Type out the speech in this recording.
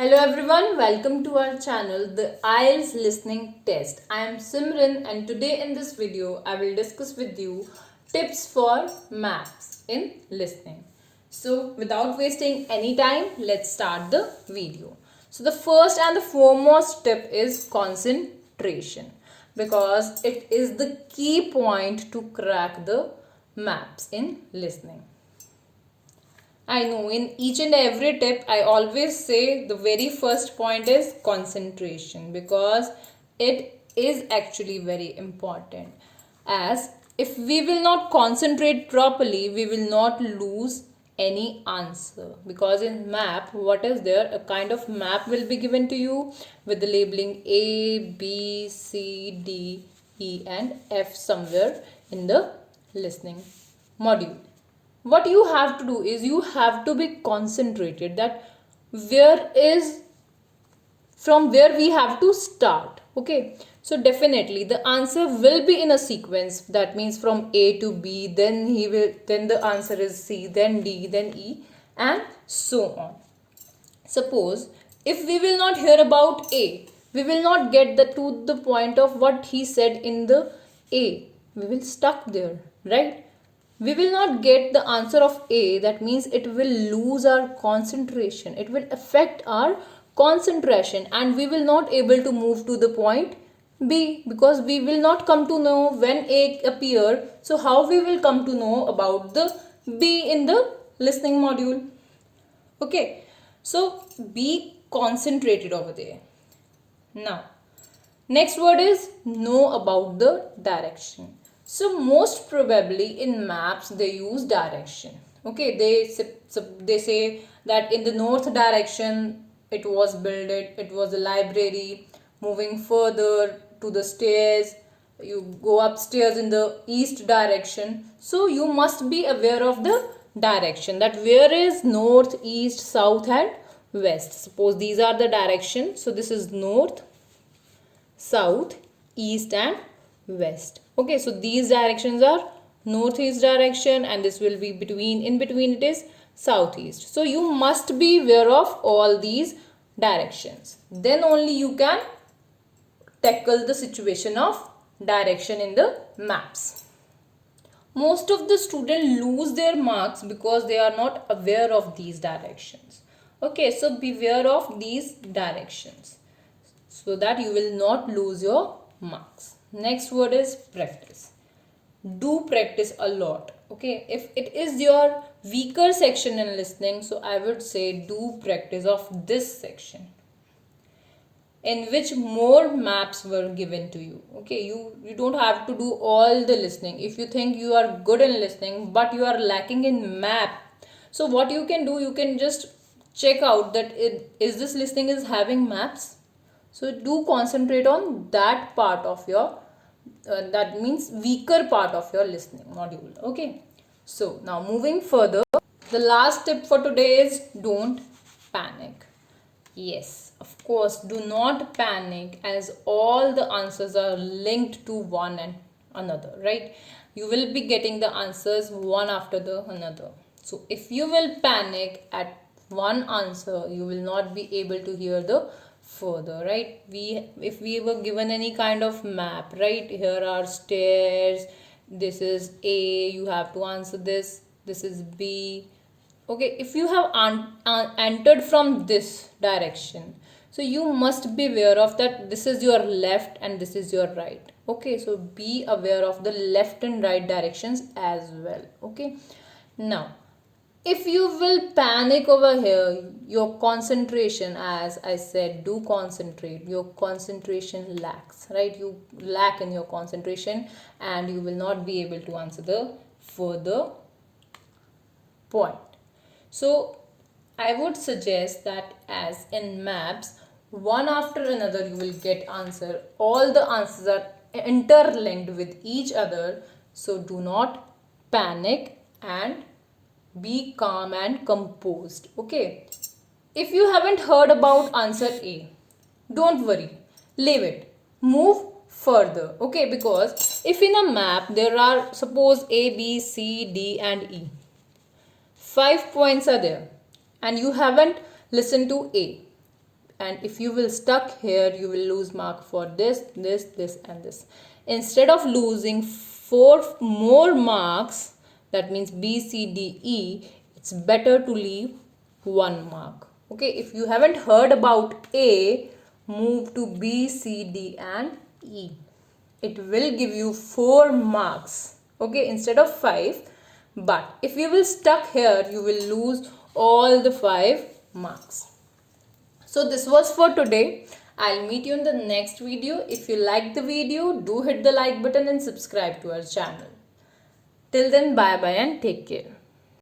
Hello everyone, welcome to our channel, the IELTS Listening Test. I am Simran and today in this video, I will discuss with you tips for maps in listening. So without wasting any time, let's start the video. So the first and the foremost tip is concentration because it is the key point to crack the maps in listening. I know in each and every tip, I always say the very first point is concentration because it is actually very important. As if we will not concentrate properly, we will not lose any answer because in map, what is there? A kind of map will be given to you with the labeling A, B, C, D, E, and F somewhere in the listening module. What you have to do is you have to be concentrated that where is from where we have to start. Okay, so definitely the answer will be in a sequence, that means from A to B, then the answer is C, then D, then E, and so on. Suppose if we will not hear about A, we will not get to the point of what he said in the A. We will stuck there, right? We will not get the answer of A. That means it will lose our concentration. It will affect our concentration and we will not able to move to the point B because we will not come to know when A appear. So how we will come to know about the B in the listening module? Okay, so be concentrated over there. Now, next word is know about the direction. So most probably in maps they use direction. Okay, they say that in the north direction it was built, it was a library. Moving further to the stairs, you go upstairs in the east direction. So you must be aware of the direction, that where is north, east, south and west. Suppose these are the directions. So this is north, south, east and west. Okay, so these directions are northeast direction and this will be in between it is southeast. So you must be aware of all these directions. Then only you can tackle the situation of direction in the maps. Most of the students lose their marks because they are not aware of these directions. Okay, so beware of these directions so that you will not lose your marks. Next word is practice. Do practice a lot. Okay, if it is your weaker section in listening, so I would say do practice of this section in which more maps were given to you. Okay, you don't have to do all the listening. If you think you are good in listening but you are lacking in map, so what you can do, you can just check out that is this listening is having maps. So do concentrate on that part of your that means weaker part of your listening module. Okay, so now moving further, the last tip for today is don't panic. Yes, of course, do not panic as all the answers are linked to one and another, right? You will be getting the answers one after the another. So if you will panic at one answer, you will not be able to hear the further, right? If we were given any kind of map, right? Here are stairs, this is A, you have to answer this, this is B. Okay, if you have entered from this direction, so you must be aware of that this is your left and this is your right. Okay, so be aware of the left and right directions as well. Okay, now if you will panic over here, your concentration, as I said, do concentrate, your concentration lacks, right? You lack in your concentration and you will not be able to answer the further point. So I would suggest that as in maps, one after another you will get answer. All the answers are interlinked with each other. So do not panic and be calm and composed. Okay. If you haven't heard about answer A, don't worry. Leave it. Move further. Okay, because if in a map there are suppose A, B, C, D and E. 5 points are there and you haven't listened to A. and if you will stuck here, you will lose mark for this, this, this and this. Instead of losing 4 more marks, that means B, C, D, E, it's better to leave 1 mark. Okay, if you haven't heard about A, move to B, C, D and E. It will give you 4 marks, okay, instead of 5. But if you will stuck here, you will lose all the 5 marks. So this was for today. I'll meet you in the next video. If you like the video, do hit the like button and subscribe to our channel. Till then, bye bye and take care.